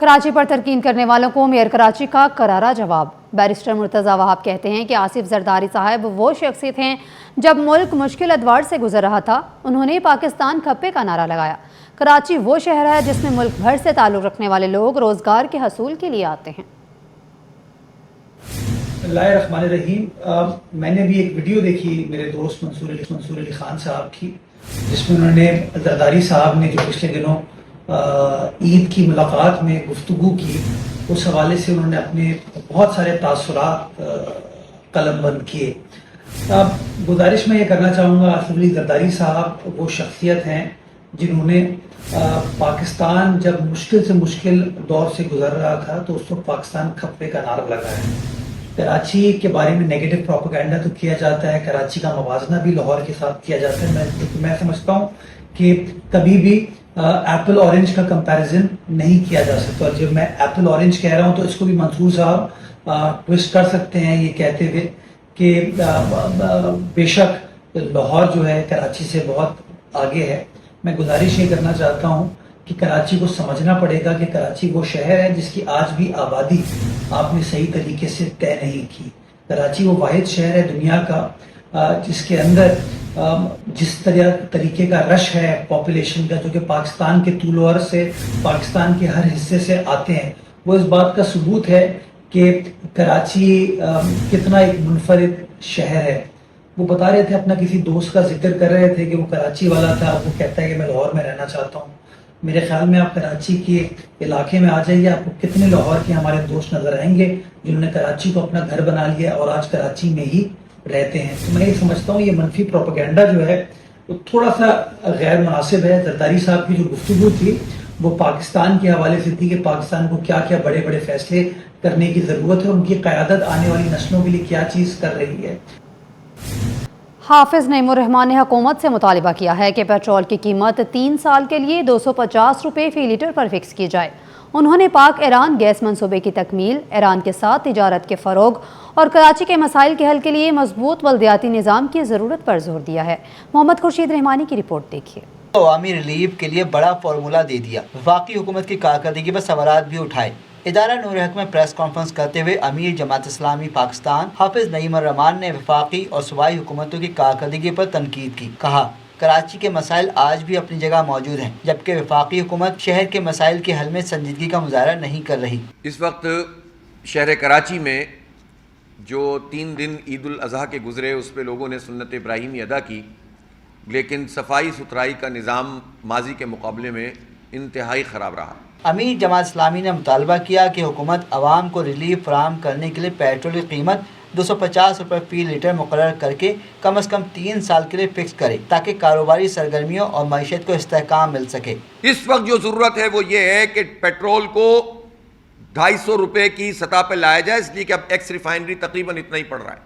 کراچی پر ترکین کرنے والوں کو میئر کراچی کا کرارا جواب۔ بیرسٹر مرتضیٰ وہاب کہتے ہیں کہ آصف زرداری صاحب وہ شخصیت ہیں جب ملک مشکل ادوار سے گزر رہا تھا انہوں نے پاکستان کھپے کا نعرہ لگایا۔ کراچی وہ شہر ہے جس میں ملک بھر سے تعلق رکھنے والے لوگ روزگار کے حصول کے لیے آتے ہیں۔ اللہ الرحمن الرحیم۔ میں نے بھی ایک ویڈیو دیکھی میرے دوست منصور علی خان صاحب کی، جس میں انہوں نے زرداری صاحب نے جو پچھلے دنوں عید کی ملاقات میں گفتگو کی، اس حوالے سے انہوں نے اپنے بہت سارے تاثرات قلم بند کیے۔ گزارش میں یہ کرنا چاہوں گا، آصف علی زرداری صاحب وہ شخصیت ہیں جنہوں نے پاکستان جب مشکل سے مشکل دور سے گزر رہا تھا تو اس وقت پاکستان کھپے کا نعرہ لگایا ہے۔ کراچی کے بارے میں نیگیٹو پروپیگنڈا تو کیا جاتا ہے، کراچی کا موازنہ بھی لاہور کے ساتھ کیا جاتا ہے۔ میں سمجھتا ہوں کہ کبھی بھی ایپل اورنج کا کمپیریزن نہیں کیا جا سکتا، اور جب میں ایپل اورنج کہہ رہا ہوں تو اس کو بھی منصور صاحب ٹوسٹ کر سکتے ہیں یہ کہتے ہوئے کہ بے شک لاہور جو ہے کراچی سے بہت آگے ہے۔ میں گزارش یہ کرنا چاہتا ہوں کہ کراچی کو سمجھنا پڑے گا کہ کراچی وہ شہر ہے جس کی آج بھی آبادی آپ نے صحیح طریقے سے طے نہیں کی۔ کراچی وہ واحد شہر ہے دنیا کا جس کے اندر جس طریقے کا رش ہے پاپولیشن کا، جو کہ پاکستان کے طول و عرض سے پاکستان کے ہر حصے سے آتے ہیں، وہ اس بات کا ثبوت ہے کہ کراچی کتنا ایک منفرد شہر ہے۔ وہ بتا رہے تھے، اپنا کسی دوست کا ذکر کر رہے تھے کہ وہ کراچی والا تھا، وہ کہتا ہے کہ میں لاہور میں رہنا چاہتا ہوں۔ میرے خیال میں آپ کراچی کے علاقے میں آ جائیے، آپ کو کتنے لاہور کے ہمارے دوست نظر آئیں گے جنہوں نے کراچی کو اپنا گھر بنا لیا اور آج کراچی میں ہی رہتے ہیں۔ تو میں یہ سمجھتا ہوں یہ منفی پروپیگنڈا جو ہے وہ تھوڑا سا غیر مناسب ہے۔ زرداری صاحب کی جو گفتگو تھی وہ پاکستان کے حوالے سے تھی کہ پاکستان کو کیا کیا بڑے بڑے فیصلے کرنے کی ضرورت ہے، ان کی قیادت آنے والی نسلوں کے لیے کیا چیز کر رہی ہے۔ حافظ نعیم الرحمان نے حکومت سے مطالبہ کیا ہے کہ پیٹرول کی قیمت 3 سال کے لیے 250 روپے فی لیٹر پر فکس کی جائے۔ انہوں نے پاک ایران گیس منصوبے کی تکمیل، ایران کے ساتھ تجارت کے فروغ اور کراچی کے مسائل کے حل کے لیے مضبوط بلدیاتی نظام کی ضرورت پر زور دیا ہے۔ محمد خورشید رحمانی کی رپورٹ دیکھیے۔ عوامی ریلیف کے لیے بڑا فارمولہ دے دیا، وفاقی حکومت کی کارکردگی پر سوالات بھی اٹھائے۔ ادارہ نور حق میں پریس کانفرنس کرتے ہوئے امیر جماعت اسلامی پاکستان حافظ نعیم الرحمان نے وفاقی اور صوبائی حکومتوں کی کارکردگی پر تنقید کی۔ کہا، کراچی کے مسائل آج بھی اپنی جگہ موجود ہیں، جبکہ وفاقی حکومت شہر کے مسائل کے حل میں سنجیدگی کا مظاہرہ نہیں کر رہی۔ اس وقت شہر کراچی میں جو 3 دن عید الاضحیٰ کے گزرے اس پہ لوگوں نے سنت ابراہیمی ادا کی، لیکن صفائی ستھرائی کا نظام ماضی کے مقابلے میں انتہائی خراب رہا۔ امیر جماعت اسلامی نے مطالبہ کیا کہ حکومت عوام کو ریلیف فراہم کرنے کے لیے پیٹرول کی قیمت 250 روپے فی لیٹر مقرر کر کے کم از کم 3 سال کے لیے فکس کرے تاکہ کاروباری سرگرمیوں اور معیشت کو استحکام مل سکے۔ اس وقت جو ضرورت ہے وہ یہ ہے کہ پیٹرول کو 250 روپے کی سطح پہ لایا جائے، اس لیے کہ اب ایکس ریفائنری تقریباً اتنا ہی پڑ رہا ہے،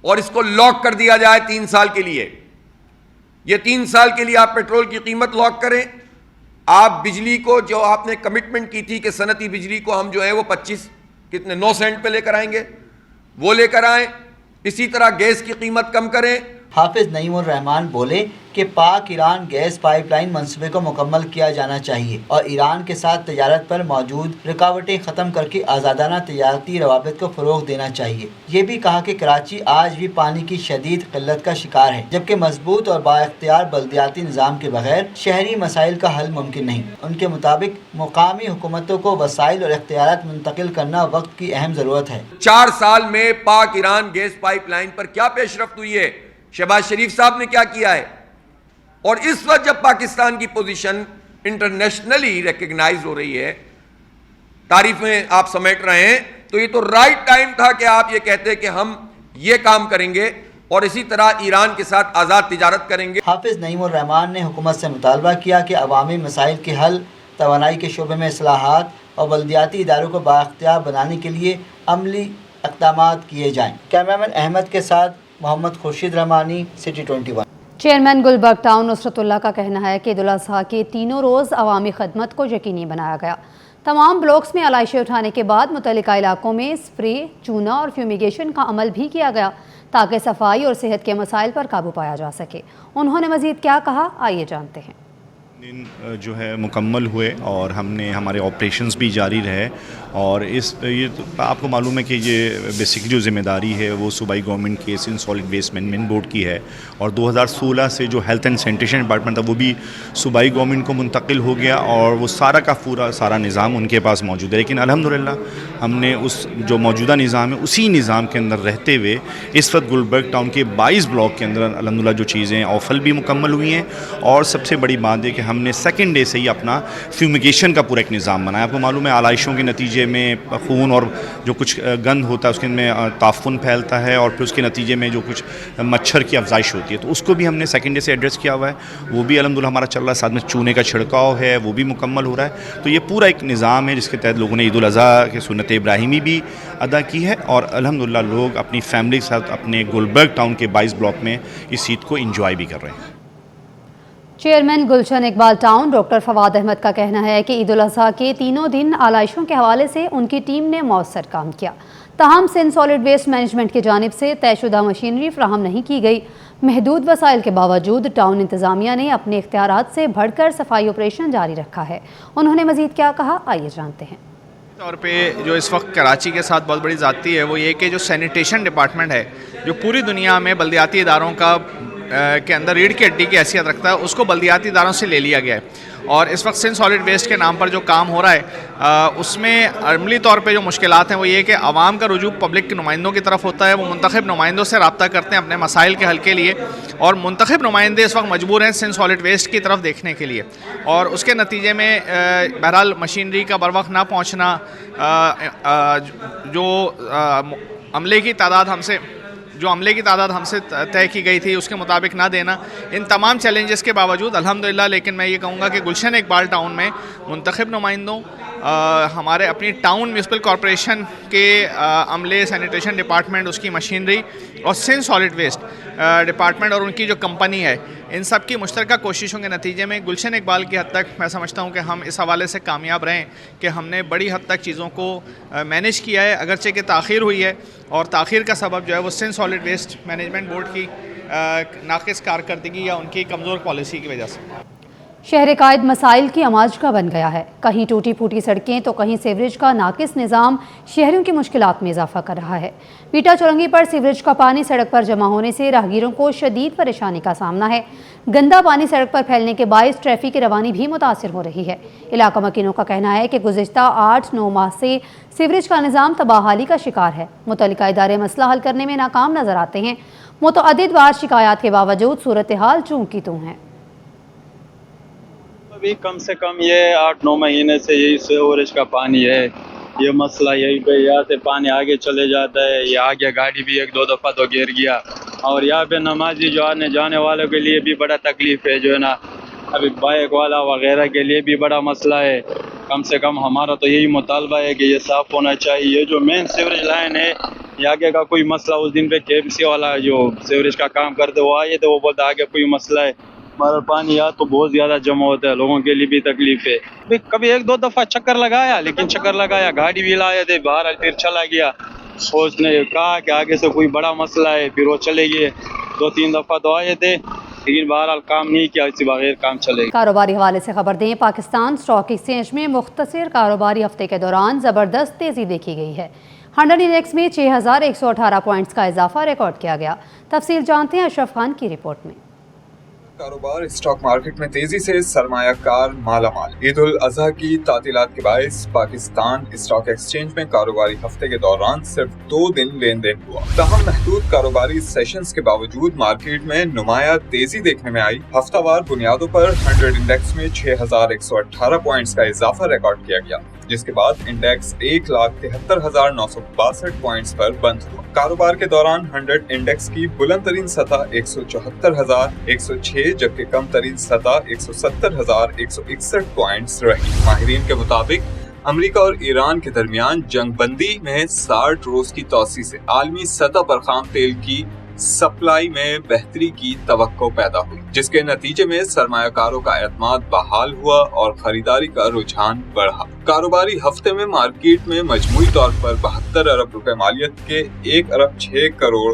اور اس کو لاک کر دیا جائے 3 سال کے لیے۔ یہ 3 سال کے لیے آپ پیٹرول کی قیمت لاک کریں، آپ بجلی کو جو آپ نے کمٹمنٹ کی تھی کہ صنعتی بجلی کو ہم جو ہے وہ 9 سینٹ پہ لے کر آئیں گے، وہ لے کر آئیں۔ اسی طرح گیس کی قیمت کم کریں۔ حافظ نعیم الرحمان بولے کہ پاک ایران گیس پائپ لائن منصوبے کو مکمل کیا جانا چاہیے اور ایران کے ساتھ تجارت پر موجود رکاوٹیں ختم کر کے آزادانہ تجارتی روابط کو فروغ دینا چاہیے۔ یہ بھی کہا کہ کراچی آج بھی پانی کی شدید قلت کا شکار ہے، جبکہ مضبوط اور بااختیار بلدیاتی نظام کے بغیر شہری مسائل کا حل ممکن نہیں۔ ان کے مطابق مقامی حکومتوں کو وسائل اور اختیارات منتقل کرنا وقت کی اہم ضرورت ہے۔ 4 سال میں پاک ایران گیس پائپ لائن پر کیا پیش رفت ہوئی ہے؟ شہباز شریف صاحب نے کیا کیا ہے؟ اور اس وقت جب پاکستان کی پوزیشن انٹرنیشنلی ریکگنائز ہو رہی ہے، تعریفیں آپ سمیٹ رہے ہیں، تو یہ تو رائٹ ٹائم تھا کہ آپ یہ کہتے کہ ہم یہ کام کریں گے اور اسی طرح ایران کے ساتھ آزاد تجارت کریں گے۔ حافظ نعیم الرحمان نے حکومت سے مطالبہ کیا کہ عوامی مسائل کے حل، توانائی کے شعبے میں اصلاحات اور بلدیاتی اداروں کو بااختیار بنانے کے لیے عملی اقدامات کیے جائیں۔ کیمرامین احمد کے ساتھ محمد خورشید رحمانی، سٹی 21۔ چیئرمین گلبرگ ٹاؤن نصرت اللہ کا کہنا ہے کہ عید الاضحیٰ کے تینوں روز عوامی خدمت کو یقینی بنایا گیا۔ تمام بلاکس میں علائشیں اٹھانے کے بعد متعلقہ علاقوں میں اسپرے، چونا اور فیومیگیشن کا عمل بھی کیا گیا تاکہ صفائی اور صحت کے مسائل پر قابو پایا جا سکے۔ انہوں نے مزید کیا کہا، آئیے جانتے ہیں۔ دن جو ہے مکمل ہوئے اور ہم نے ہمارے آپریشنز بھی جاری رہے اور یہ تو آپ کو معلوم ہے کہ یہ بیسکلی جو ذمہ داری ہے وہ صوبائی گورنمنٹ کے Sindh solid waste management board کی ہے اور 2016 سے جو ہیلتھ اینڈ سینیٹیشن ڈپارٹمنٹ تھا وہ بھی صوبائی گورنمنٹ کو منتقل ہو گیا اور وہ سارا نظام ان کے پاس موجود ہے. لیکن الحمدللہ ہم نے اس جو موجودہ نظام ہے اسی نظام کے اندر رہتے ہوئے اس وقت گلبرگ ٹاؤن کے 22 بلاک کے اندر الحمدللہ جو چیزیں اوفل بھی مکمل ہوئی ہیں اور سب سے بڑی بات ہے کہ ہم نے سیکنڈ ڈے سے ہی اپنا فیومیگیشن کا پورا ایک نظام بنایا. آپ کو معلوم ہے آلائشوں کے نتیجے میں خون اور جو کچھ گند ہوتا ہے اس کے میں تعفن پھیلتا ہے اور پھر اس کے نتیجے میں جو کچھ مچھر کی افزائش ہوتی ہے تو اس کو بھی ہم نے سیکنڈ ڈے سے ایڈریس کیا ہوا ہے. وہ بھی الحمدللہ ہمارا چل رہا ہے. ساتھ میں چونے کا چھڑکاؤ ہے وہ بھی مکمل ہو رہا ہے. تو یہ پورا ایک نظام ہے جس کے تحت لوگوں نے عید الاضحیٰ کی سنت ابراہیمی بھی ادا کی ہے اور الحمدللہ لوگ اپنی فیملی کے ساتھ اپنے گلبرگ ٹاؤن کے 22 بلاک میں اس عید کو انجوائے بھی کر رہے ہیں. Chairman Gulshan Iqbal town doctor Fawad Ahmad کا کہنا ہے کہ عید الاضحیٰ کے تینوں دن آلائشوں کے حوالے سے ان کی ٹیم نے مؤثر کام کیا. تاہم سندھ سالڈ ویسٹ مینجمنٹ کی جانب سے طے شدہ مشینری فراہم نہیں کی گئی. محدود وسائل کے باوجود ٹاؤن انتظامیہ نے اپنے اختیارات سے بڑھ کر صفائی آپریشن جاری رکھا ہے. انہوں نے مزید کیا کہا آئیے جانتے ہیں. طور پہ جو اس وقت کراچی کے ساتھ بہت بڑی ذاتی ہے وہ یہ کہ جو سینیٹیشن ڈپارٹمنٹ ہے جو پوری دنیا میں بلدیاتی اداروں کا کے اندر ریڑھ کی ہڈی کی حیثیت رکھتا ہے اس کو بلدیاتی اداروں سے لے لیا گیا ہے اور اس وقت سندھ سالڈ ویسٹ کے نام پر جو کام ہو رہا ہے اس میں عملی طور پہ جو مشکلات ہیں وہ یہ کہ عوام کا رجوع پبلک کے نمائندوں کی طرف ہوتا ہے. وہ منتخب نمائندوں سے رابطہ کرتے ہیں اپنے مسائل کے حل کے لیے اور منتخب نمائندے اس وقت مجبور ہیں سندھ سالڈ ویسٹ کی طرف دیکھنے کے لیے اور اس کے نتیجے میں بہرحال مشینری کا بر وقت نہ پہنچنا, جو عملے کی تعداد ہم سے طے کی گئی تھی اس کے مطابق نہ دینا, ان تمام چیلنجز کے باوجود الحمدللہ لیکن میں یہ کہوں گا کہ گلشن اقبال ٹاؤن میں منتخب نمائندوں, ہمارے اپنی ٹاؤن میونسپل کارپوریشن کے عملے, سینیٹیشن ڈپارٹمنٹ اس کی مشینری اور سندھ سالڈ ویسٹ ڈپارٹمنٹ اور ان کی جو کمپنی ہے ان سب کی مشترکہ کوششوں کے نتیجے میں گلشن اقبال کی حد تک میں سمجھتا ہوں کہ ہم اس حوالے سے کامیاب رہیں کہ ہم نے بڑی حد تک چیزوں کو مینیج کیا ہے, اگرچہ کہ تاخیر ہوئی ہے اور تاخیر کا سبب جو ہے وہ Sindh solid waste management board کی ناقص کارکردگی یا ان کی کمزور پالیسی کی وجہ سے. شہر قائد مسائل کی اماج کا بن گیا ہے. کہیں ٹوٹی پھوٹی سڑکیں تو کہیں سیوریج کا ناقص نظام شہریوں کی مشکلات میں اضافہ کر رہا ہے. پیٹا چورنگی پر سیوریج کا پانی سڑک پر جمع ہونے سے راہگیروں کو شدید پریشانی کا سامنا ہے. گندا پانی سڑک پر پھیلنے کے باعث ٹریفک کی روانی بھی متاثر ہو رہی ہے. علاقہ مکینوں کا کہنا ہے کہ گزشتہ 8-9 ماہ سے سیوریج کا نظام تباہ حالی کا شکار ہے. متعلقہ ادارے مسئلہ حل کرنے میں ناکام نظر آتے ہیں. متعدد بار شکایات کے باوجود صورتحال چوں کی توں ہے. ابھی کم سے کم یہ 8-9 مہینے سے یہی سیوریج کا پانی ہے. یہ مسئلہ یہی پہ یہاں سے پانی آگے چلے جاتا ہے. یہ آگے گاڑی بھی 1-2 دفعہ تو گر گیا اور یہاں پہ نمازی جو آنے جانے والوں کے لیے بھی بڑا تکلیف ہے, جو ہے نا ابھی بائک والا وغیرہ کے لیے بھی بڑا مسئلہ ہے. کم سے کم ہمارا تو یہی مطالبہ ہے کہ یہ صاف ہونا چاہیے. یہ جو مین سیوریج لائن ہے یہ آگے کا کوئی مسئلہ, اس دن پہ KMC والا جو سیوریج کا کام کرتے وہ آئے تھے, وہ بولتے آگے کوئی مسئلہ ہے. ہمارا پانی یہاں تو بہت زیادہ جمع ہوتا ہے, لوگوں کے لیے بھی تکلیف ہے. کبھی 1-2 دفعہ چکر لگایا, لیکن چکر لگایا گاڑی بھی لائے تھے باہر, پھر چلا گیا. سوچنے کہا کہ آگے سے کوئی بڑا مسئلہ ہے, پھر وہ چلے گئے. 2-3 دفعہ تو آئے تھے لیکن بہرحال کام نہیں کیا, اسی بغیر کام چلے گا. کاروباری حوالے سے خبر دیں, پاکستان اسٹاک ایکسچینج میں مختصر کاروباری ہفتے کے دوران زبردست تیزی دیکھی گئی ہے. 100 انڈیکس میں 6118 پوائنٹس کا اضافہ ریکارڈ کیا گیا. تفصیل جانتے ہیں اشرف خان کی رپورٹ میں. کاروبار اسٹاک مارکیٹ میں تیزی سے سرمایہ کار مالا مال. عید الاضحیٰ کی تعطیلات کے باعث پاکستان اسٹاک ایکسچینج میں کاروباری ہفتے کے دوران صرف 2 دن لین دین ہوا. تاہم محدود کاروباری سیشنز کے باوجود مارکیٹ میں نمایاں تیزی دیکھنے میں آئی. ہفتہ وار بنیادوں پر 100 انڈیکس میں 6118 پوائنٹس کا اضافہ ریکارڈ کیا گیا, جس کے بعد انڈیکس 1,73,962 پوائنٹس پر بند ہوا. کاروبار کے دوران 100 انڈیکس کی بلند ترین سطح 174,106 جبکہ کم ترین سطح 170,161 پوائنٹس رہی. ماہرین کے مطابق امریکہ اور ایران کے درمیان جنگ بندی میں 60 روز کی توسیع سے عالمی سطح پر خام تیل کی سپلائی میں بہتری کی توقع پیدا ہوئی, جس کے نتیجے میں سرمایہ کاروں کا اعتماد بحال ہوا اور خریداری کا رجحان بڑھا. کاروباری ہفتے میں مارکیٹ میں مجموعی طور پر 72 ارب روپے مالیت کے 1 ارب 6 کروڑ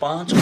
5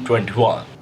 21।